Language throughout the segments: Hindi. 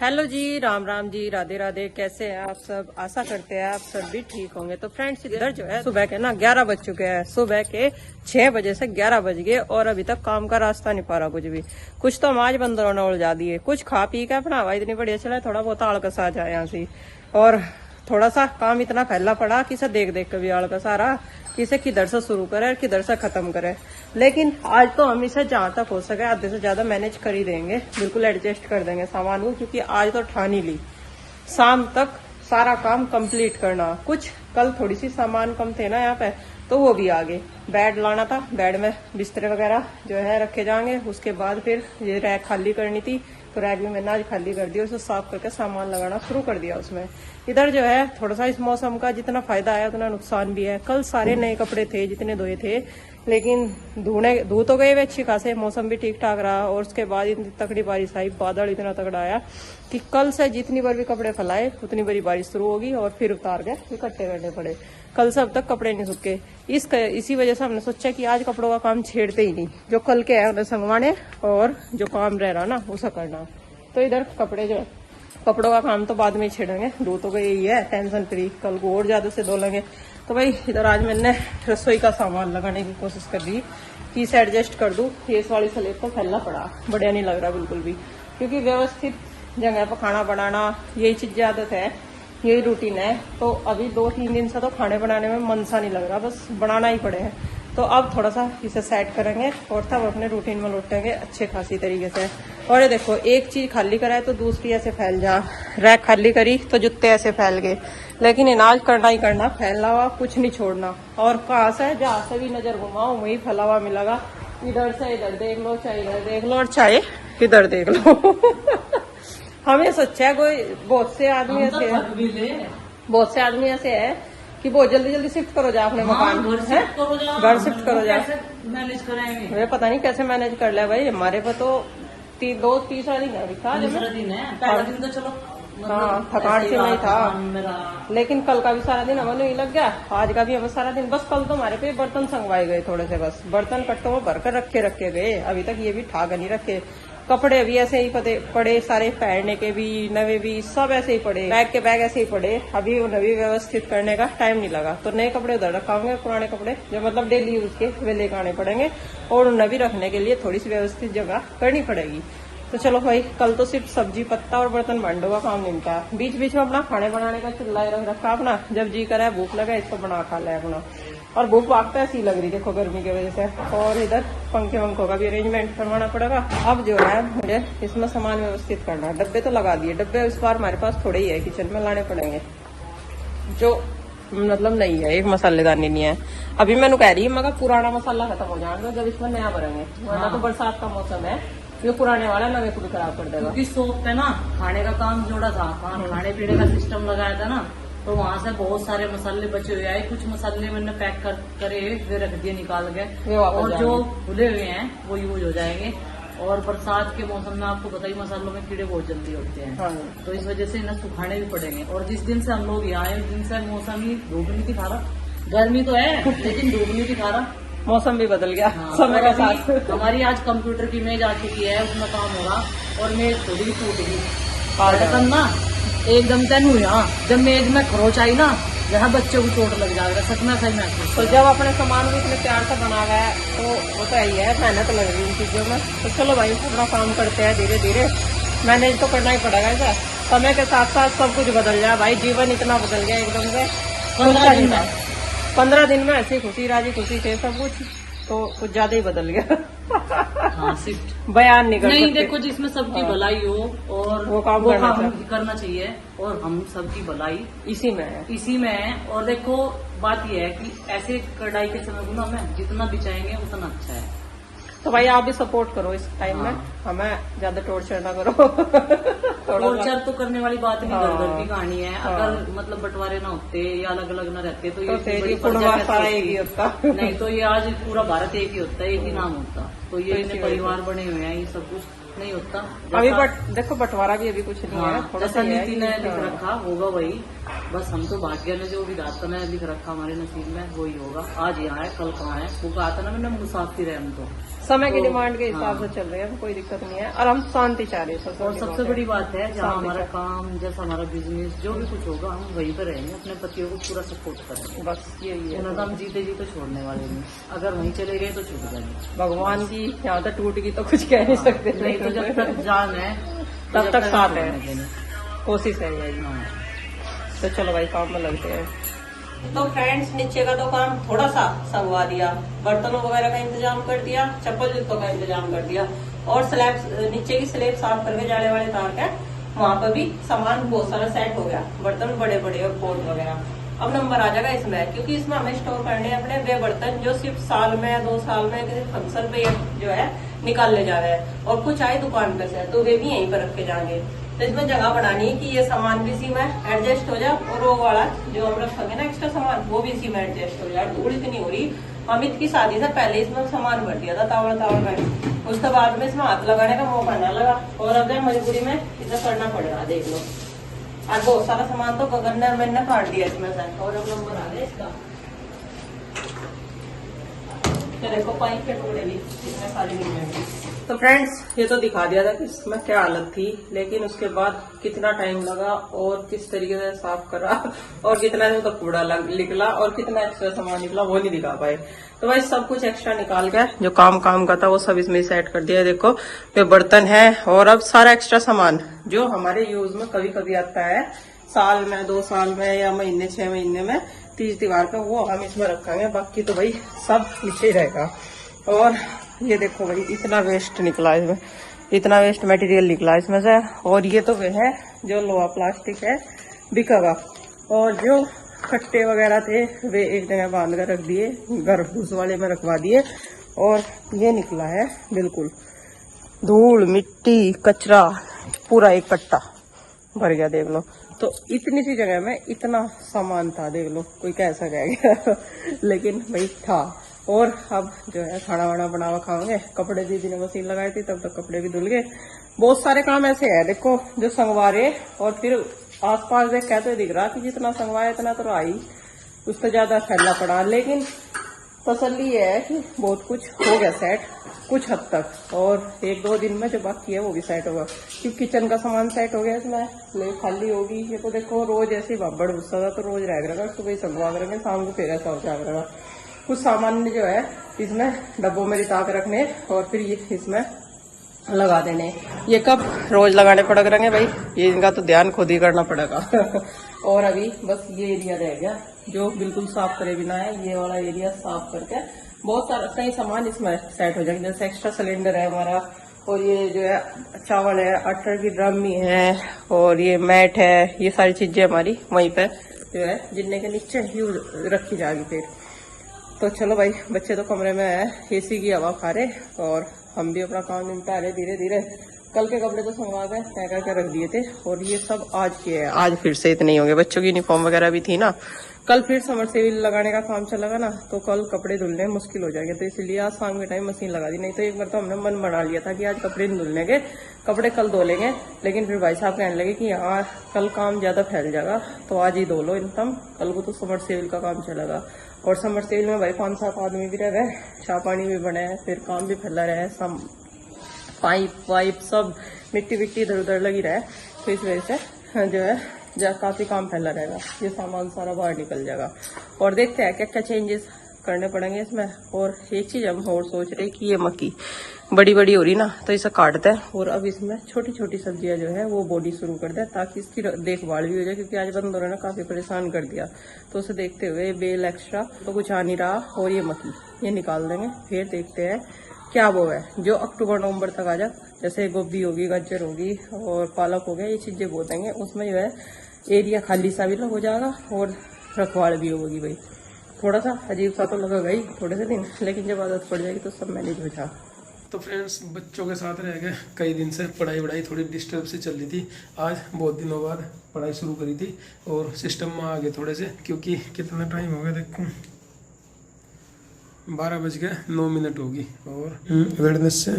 हेलो जी, राम राम जी, राधे राधे। कैसे हैं आप सब? आशा करते हैं आप सब भी ठीक होंगे। तो फ्रेंड्स, इधर जो है सुबह के 11 बज चुके हैं। सुबह के 6 बजे से 11 बज गए और अभी तक काम का रास्ता नहीं पा रहा कुछ भी। कुछ तो हम आज बंदरों ने उलझा दिए, कुछ खा पी के अपना हवा इतनी बढ़िया चला, थोड़ा बहुत आलकस आ जाए यहाँ से। और थोड़ा सा काम इतना फैला पड़ा कि इसे देख देख के भी आलकस आ रहा कि इसे किधर से शुरू करे और किधर से खत्म करे। लेकिन आज तो हम इसे जहां तक हो सके आधे से ज्यादा मैनेज कर ही देंगे, बिल्कुल एडजस्ट कर देंगे सामान को, क्योंकि आज तो ठान ही ली शाम तक सारा काम कंप्लीट करना। कुछ कल थोड़ी सी सामान कम थे ना यहाँ पे, तो वो भी आगे। बेड लाना था, बेड में बिस्तर वगैरह जो है रखे जाएंगे। उसके बाद फिर ये रैक खाली करनी थी, तो रैक भी मैंने आज खाली कर दिया, उसे साफ करके सामान लगाना शुरू कर दिया उसमें। इधर जो है थोड़ा सा इस मौसम का जितना फायदा है उतना नुकसान भी है। कल सारे नए कपड़े थे जितने धोए थे, लेकिन धो तो गए वे अच्छी खासे, मौसम भी ठीक ठाक रहा। और उसके बाद इतनी तकड़ी बारिश आई, बादल इतना तगड़ा आया कि कल से जितनी बार भी कपड़े फैलाए उतनी बड़ी बारिश शुरू होगी और फिर उतार के इकट्ठे करने पड़े। कल से अब तक कपड़े नहीं सूखे। इसी वजह से हमने सोचा कि आज कपड़ों का काम छेड़ते ही नहीं, जो कल के है उन्हें संगवाने और जो काम रह रहा ना उसे करना। तो इधर कपड़े जो कपड़ों का काम तो बाद में ही छेड़ेंगे, धो तो गए ही है, टेंशन फ्री। कल को और ज्यादा से धो लेंगे। तो भाई इधर आज मैंने रसोई का सामान लगाने की कोशिश कर दी कि इसे एडजस्ट कर दूं। ये इस वाली स्लेब तो फैलना पड़ा, बढ़िया नहीं लग रहा बिल्कुल भी, क्योंकि व्यवस्थित जगह पर खाना बनाना यही चीज आदत है, यही रूटीन है। तो अभी 2-3 दिन से तो खाने बनाने में मन सा नहीं लग रहा, बस बनाना ही पड़े हैं। तो अब थोड़ा सा इसे सेट करेंगे और तब अपने रूटीन में लौटेंगे अच्छे खासी तरीके से। और ये देखो, एक चीज खाली कराए तो दूसरी ऐसे फैल जा। रैक खाली करी तो जूते ऐसे फैल गए, लेकिन इनाज करना ही करना, फैला हुआ कुछ नहीं छोड़ना। और कहाँ से जहाँ से भी नजर घुमाओ वही फैला हुआ मिलेगा। इधर से इधर देख लो, चाहे इधर देख लो और चाहे इधर देख लो। हमें सोचा है कोई बहुत से आदमी ऐसे है कि बहुत जल्दी जल्दी शिफ्ट करो जा अपने मकान, घर शिफ्ट करो जा। मैनेज कराएंगे, मुझे पता नहीं कैसे मैनेज कर लिया भाई। हमारे पे तो तीसरा दिन है, तीसरा दिन है। पहला दिन तो चलो हाँ थकान से नहीं था, लेकिन कल का भी सारा दिन हमें नहीं लग गया, आज का भी हमें सारा दिन। बस कल तो हमारे पे बर्तन संगवाए गए थोड़े से, बस बर्तन कट्टों में भरकर रखे गए। अभी तक ये भी ठाक नहीं रखे। कपड़े अभी ऐसे ही पड़े सारे, पहनने के भी नवे भी सब ऐसे ही पड़े, बैग के बैग ऐसे ही पड़े। अभी उन्हें भी व्यवस्थित करने का टाइम नहीं लगा। तो नए कपड़े उधर रखाऊंगे, पुराने कपड़े जो मतलब डेली यूज के वे लेकर आने पड़ेंगे और उन्हें भी रखने के लिए थोड़ी सी व्यवस्थित जगह करनी पड़ेगी। तो चलो भाई, कल तो सिर्फ सब्जी पत्ता और बर्तन भांडों का काम निपटा। बीच बीच में अपना खाने बनाने का चूल्हा रखा अपना, जब जी करे भूख लगे इसको बना खा ले अपना। और भूख भागता ऐसी लग रही देखो गर्मी की वजह से। और इधर पंखे वंखों का भी अरेंजमेंट करवाना पड़ेगा। अब जो है मुझे इसमें सामान व्यवस्थित करना। डब्बे तो लगा दिए, डब्बे इस बार हमारे पास थोड़े ही है, किचन में लाने पड़ेंगे, जो मतलब नहीं है, एक मसालेदानी नहीं है। अभी मैंने कह रही है मगर पुराना मसाला खत्म हो जाएगा जब इसमें नया भरेंगे, वरना तो बरसात का मौसम है, ये पुराने वाला नवे को भी खराब कर देगा। क्योंकि शॉप पे ना खाने का काम जोड़ा था, खाने पीने का सिस्टम लगाया था ना, तो वहाँ से बहुत सारे मसाले बचे हुए आए। कुछ मसाले मैंने पैक करे वे रख दिए निकाल के, और जो भुले हुए हैं वो यूज हो जाएंगे। और बरसात के मौसम में आपको पता ही मसालों में कीड़े बहुत जल्दी होते हैं। हाँ। तो इस वजह से इन्हें सुखाने भी पड़ेंगे। और जिस दिन से हम लोग यहाँ आए उस दिन से मौसम ही धूप नहीं दिखा रहा, गर्मी तो है लेकिन धूप नहीं दिखा रहा, मौसम भी बदल गया। हाँ, समय का साथ। हमारी आज कंप्यूटर की मेज आ चुकी है, उसमें काम हो रहा और मेज थोड़ी टूट गई ना, एकदम तन हुई। हाँ, जब मेज में खरोच आई ना, यहाँ बच्चों को चोट लग जाएगा, सच में सही महसूस। तो जब अपने सामान भी इतने प्यार से बना गया तो वो तो यही है, मेहनत लग रही है इन चीजों में। तो चलो भाई अपना काम करते हैं धीरे धीरे, मैनेज तो करना ही पड़ेगा। ऐसा समय के साथ साथ सब कुछ बदल जाए भाई, जीवन इतना बदल गया एकदम से। 15 दिन में ऐसी खुशी राजी खुशी थे सब कुछ, तो कुछ ज्यादा ही बदल गया। हाँ, शिफ्ट बयान नहीं कर सकते। नहीं, देखो जिसमें सबकी भलाई हो और वो काम करना चाहिए, और हम सबकी भलाई इसी में है। और देखो बात यह है कि ऐसे कढ़ाई के समय को ना हमें जितना बिछाएंगे उतना अच्छा है। तो भाई आप भी सपोर्ट करो इस टाइम में, हमें ज्यादा टॉर्चर ना करो। टॉर्चर तो करने वाली बात नहीं, घर की कहानी है। अगर मतलब बंटवारे ना होते या अलग अलग ना रहते तो ये एक ही होता। नहीं तो ये आज पूरा भारत एक ही होता, एक ही नाम होता। तो ये इतने परिवार बने हुए हैं, ये सब कुछ नहीं होता। अभी देखो बंटवारा भी अभी कुछ नहीं है, थोड़ा सा नीति ने लिख रखा होगा वही, बस हम तो भाग्य में जो विधाता ने लिख रखा हमारे नसीब में वही होगा। आज यहाँ है, कल कहाँ है, वो कहा था ना मैंने, मुसाफिर है हम तो। समय की तो, डिमांड के हिसाब हाँ। से चल रहे हैं, कोई दिक्कत नहीं है, और हम शांति चाह रहे हैं। और सबसे बड़ी बात है, जहाँ शांति हमारा काम, जैसा हमारा बिजनेस, जो भी कुछ होगा हम वहीं पर रहेंगे, अपने पतियों को पूरा सपोर्ट करेंगे। बस यही है, उन्हें हम जीते जी तो छोड़ने वाले नहीं, अगर वहीं चले गए तो छूट जाएंगे। भगवान की यहाँ तक टूट गई तो कुछ कह नहीं सकते। नहीं तो जब तक जान है तब तक साथ है, है। कोशिश है यही। हाँ। तो चलो भाई काम में लगते हैं। तो फ्रेंड्स, नीचे का तो काम थोड़ा सा संगवा दिया, बर्तनों वगैरह का इंतजाम कर दिया, चप्पल जूतों का इंतजाम कर दिया, और स्लैब, नीचे की स्लैब साफ करके जाले वाले तार का वहाँ पर भी सामान बहुत सारा सेट हो गया, बर्तन बड़े बड़े और पोट वगैरह। अब नंबर आ जाएगा इसमें, क्योंकि इसमें हमें स्टोर करने हैं अपने वे बर्तन जो सिर्फ साल में 2 साल में किसी फंक्शन पे जो है निकालने जा रहे हैं, और कुछ आए दुकान पे से तो वे भी यहीं पर रखे जाएंगे। तो इसमें जगह बनानी है कि ये सामान भी इसी में एडजस्ट हो जाए, और वो वाला जो हम रखेंगे ना एक्स्ट्रा सामान, वो भी इसी में एडजस्ट हो जाए। धूल इतनी हो रही, अमित की शादी से पहले इसमें सामान भर दिया था तावड़ तावड़ में, उसके बाद में इसमें हाथ लगाने का मौका न लगा, और अब मजबूरी में इसे करना पड़ेगा। देख लो, आज बहुत सारा सामान तो गगन ने मैंने काट दिया इसमें से, और अब नंबर आ गया इसका। देखो पाइप के टुकड़े भी इसमें सारी मिल जाएंगे। तो फ्रेंड्स, ये तो दिखा दिया था कि इसमें क्या हालत थी, लेकिन उसके बाद कितना टाइम लगा और किस तरीके से साफ करा, और कितना इसमें तो कूड़ा निकला, और कितना एक्स्ट्रा सामान निकला वो नहीं दिखा पाए। तो भाई सब कुछ एक्स्ट्रा निकाल के जो काम का था वो सब इसमें सेट कर दिया। देखो ये बर्तन है, और अब सारा एक्स्ट्रा सामान जो हमारे यूज में कभी कभी आता है, साल में 2 साल में या महीने 6 महीने में 30 दीवार का, वो हम इसमें रखेंगे। बाकी तो भाई सब नीचे ही रहेगा। और ये देखो भाई, इतना वेस्ट निकला इसमें, इतना वेस्ट मटेरियल निकला इसमें से। और ये तो वे है जो लोहा प्लास्टिक है बिका हुआ, और जो कट्टे वगैरह थे वे एक जगह बांध कर रख दिए, घर भूस वाले में रखवा दिए। और ये निकला है बिल्कुल धूल मिट्टी कचरा, पूरा एक कट्टा भर गया। देख लो, तो इतनी सी जगह में इतना सामान था, देख लो कोई कैसा कहेगा लेकिन भाई था। और अब जो है खाना वाना बनावा खाओगे, कपड़े दीदी ने मशीन लगाई थी तब तक कपड़े भी धुल गए। बहुत सारे काम ऐसे है देखो जो संगवारे, और फिर आसपास देख कहते दिख रहा कि जितना संगवाया इतना तो रहा ही, उससे ज्यादा फैला पड़ा। लेकिन तसल्ली ये है कि बहुत कुछ हो गया सेट कुछ हद तक, और 1-2 दिन में जो बाकी है वो भी सेट होगा, क्योंकि किचन का सामान सेट हो गया, इसमें प्लेट खाली होगी। ये तो देखो रोज ऐसे बाबड़ गुस्सा था तो रोज रह रहेगा, सुबह संगवा करेंगे, शाम को फिर ऐसा हो जाएगा। कुछ सामान जो है इसमें डब्बों में रिता के रखने, और फिर ये इसमें लगा देने। ये कब रोज लगाने पड़ रहेंगे भाई, ये इनका तो ध्यान खुद ही करना पड़ेगा और अभी बस ये एरिया रह गया जो बिल्कुल साफ करे बिना है, ये वाला एरिया साफ करके बहुत सारा कई सामान इसमें सेट हो जाएंगे। जैसे एक्स्ट्रा सिलेंडर है हमारा, और ये जो है चावल है, आटे की ड्रमी है, और ये मैट है, ये सारी चीजें हमारी वहीं पे जो है जिन्ने के नीचे ही रखी जाएगी। फिर तो चलो भाई, बच्चे तो कमरे में है, एसी की हवा खा रहे, और हम भी अपना काम निपटा रहे धीरे धीरे। कल के कपड़े तो संगवा के तय करके रख दिए थे, और ये सब आज के है। आज फिर से इतने ही होंगे, बच्चों की यूनिफॉर्म वगैरह भी थी ना। कल फिर समर सेल लगाने का काम चलेगा ना, तो कल कपड़े धुलने मुश्किल हो जाएंगे, तो इसलिए आज शाम के टाइम मशीन लगा दी। नहीं तो एक बार तो हमने मन बना लिया था कि आज कपड़े नहीं धुलने के, कपड़े कल धो लेंगे, लेकिन फिर भाई साहब कहने लगे कि यहाँ कल काम ज्यादा फैल जाएगा, तो आज ही धो लो इनकम, कल को तो समर सेल का काम चलेगा। और समर सेल में भाई 5-7 आदमी भी रह गए, चाय पानी भी बने हैं, फिर काम भी फैला रहे, सब पाइप वाइप सब मिट्टी विट्टी इधर उधर लगी रहे, तो इस वजह से जो है काफी काम फैला रहेगा। ये सामान सारा बाहर निकल जाएगा, और देखते हैं क्या क्या चेंजेस करने पड़ेंगे इसमें। और एक चीज हम और सोच रहे कि ये मक्की बड़ी बड़ी हो रही ना, तो इसे काटते हैं, और अब इसमें छोटी छोटी सब्जियां जो है वो बोनी शुरू कर दे, ताकि इसकी देखभाल भी हो जाए, क्योंकि आज बंदरों ने काफी परेशान कर दिया। तो उसे देखते हुए बेल एक्स्ट्रा तो कुछ आ नहीं रहा, और ये मक्की ये निकाल देंगे। फिर देखते हैं क्या वो है जो अक्टूबर नवंबर तक आ जाए, जैसे गोभी होगी, गाजर होगी और पालक हो गया, ये चीजें बो देंगे। उसमें जो है एरिया खाली सा भी हो जाएगा, और रखवाड़ भी होगी। भाई थोड़ा सा अजीब सा तो लगेगा ही थोड़े से दिन, लेकिन जब आदत पड़ जाएगी तो सब मैनेज हो जाएगा। तो फ्रेंड्स, बच्चों के साथ रह गए कई दिन से, पढ़ाई थोड़ी डिस्टर्ब से चल रही थी। आज बहुत दिनों बाद पढ़ाई शुरू करी थी, और सिस्टम में आ गए थोड़े से, क्योंकि कितना टाइम हो गया देखो, 12:09 होगी, और वेडनेस से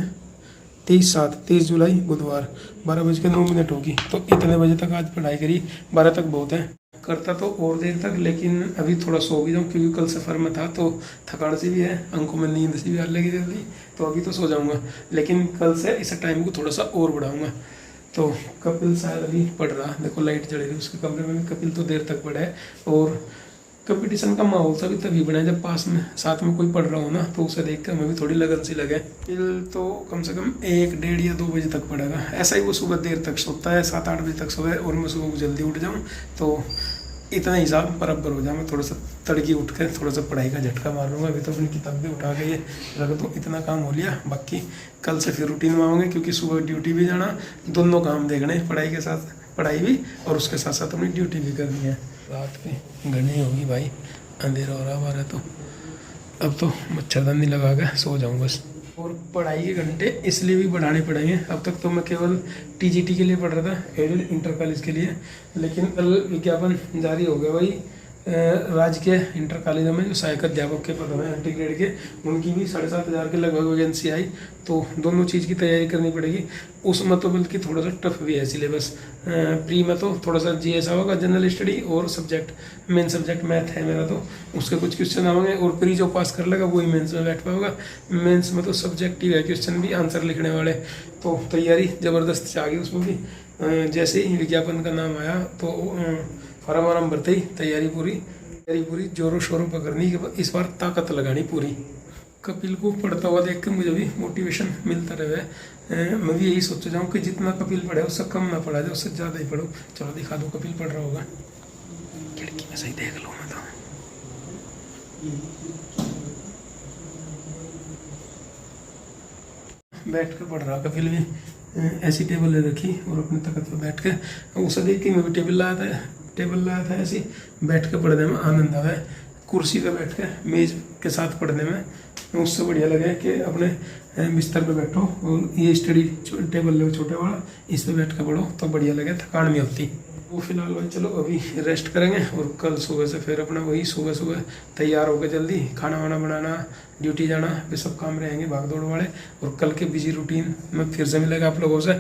23 जुलाई बुधवार 12:09 होगी। तो इतने बजे तक आज पढ़ाई करी, 12 तक बहुत है। करता तो और देर तक, लेकिन अभी थोड़ा सो भी जाऊँ क्योंकि कल सफ़र में था तो थकान सी भी है, आंखों में नींद सी भी आने लगी जल्दी, तो अभी तो सो जाऊँगा। लेकिन कल से इस टाइम को थोड़ा सा और बढ़ाऊँगा। तो कपिल शायद अभी पढ़ रहा, देखो लाइट जल रही उसके कमरे में भी। कपिल तो देर तक पढ़ा है। और कंपटीशन का माहौल सा भी तभी बना है जब पास में साथ में कोई पढ़ रहा हो ना, तो उसे देख कर हमें भी थोड़ी लगन सी लगे। कपिल तो कम से कम 1, 1:30 या 2 बजे तक पढ़ेगा। ऐसा ही वो सुबह देर तक सोता है, 7, 8 बजे तक सोए, और मैं सुबह को जल्दी उठ जाऊँ तो इतना हिसाब बराबर हो जाए। मैं थोड़ा सा तड़की उठ कर थोड़ा सा पढ़ाई का झटका मार लूँगा। अभी तो अपनी किताब भी उठा के ये रख दो, इतना काम हो लिया। बाकी कल से फिर रूटीन में आऊँगे क्योंकि सुबह ड्यूटी भी जाना, दोनों काम देखने, पढ़ाई के साथ पढ़ाई भी और उसके साथ साथ अपनी ड्यूटी भी करनी है। रात में घनी होगी भाई, अंधेरा हो रहा हमारा, तो अब तो मच्छरदानी लगा के सो जाऊँ बस। और पढ़ाई के घंटे इसलिए भी बढ़ाने पड़ेंगे। अब तक तो मैं केवल टीजीटी के लिए पढ़ रहा था, एडेड इंटर कॉलेज के लिए, लेकिन कल विज्ञापन जारी हो गया भाई राजकीय इंटर कॉलेज में जो सहायक अध्यापक के पद में एंटी ग्रेड के, उनकी भी 7,500 के लगभग वैकेंसी आई। तो दोनों चीज़ की तैयारी करनी पड़ेगी। उसमें तो बल्कि थोड़ा सा टफ भी है सिलेबस। प्री में तो थोड़ा सा जीएस होगा, जनरल स्टडी, और सब्जेक्ट मेन सब्जेक्ट मैथ है मेरा, तो उसके कुछ क्वेश्चन आएंगे। और प्री जो पास कर लेगा वही मेंस में बैठ पाएगा। मेंस में तो सब्जेक्टिव है क्वेश्चन भी, आंसर लिखने वाले। तो तैयारी ज़बरदस्त से आ गई उसमें भी। जैसे ही विज्ञापन का नाम आया तो फार्म वार्म भरते ही तैयारी पूरी जोरों शोरों पर करनी कि इस बार ताकत लगानी पूरी। कपिल को पढ़ता हुआ देख कर मुझे भी मोटिवेशन मिलता रहे। मैं भी यही सोच रहा हूँ कि जितना कपिल पढ़े उससे कम ना पढ़ा जाए, उससे ज़्यादा ही पढ़ो। चलो दिखा दो कपिल पढ़ रहा होगा, खिड़की में सही देख लो। मैं तो बैठ कर पढ़ रहा कपिल भी, ऐसी टेबल ले रखी और अपनी तख्त पर बैठ के उसे देख के मैं भी टेबल लाया था ऐसी बैठ के पढ़ने में आनंद आवे। कुर्सी पे बैठ के मेज के साथ पढ़ने में उससे बढ़िया लगे कि अपने बिस्तर पे बैठो और ये स्टडी टेबल लो छोटे वाला, इस पे बैठ के पढ़ो तो बढ़िया लगे, थकान नहीं होती। वो फिलहाल भाई चलो अभी रेस्ट करेंगे और कल सुबह से फिर अपना वही सुबह तैयार होकर जल्दी खाना वाना बनाना, ड्यूटी जाना, ये सब काम रहेंगे भाग दौड़ वाले। और कल के बिजी रूटीन में फिर से मिलेगा आप लोगों से।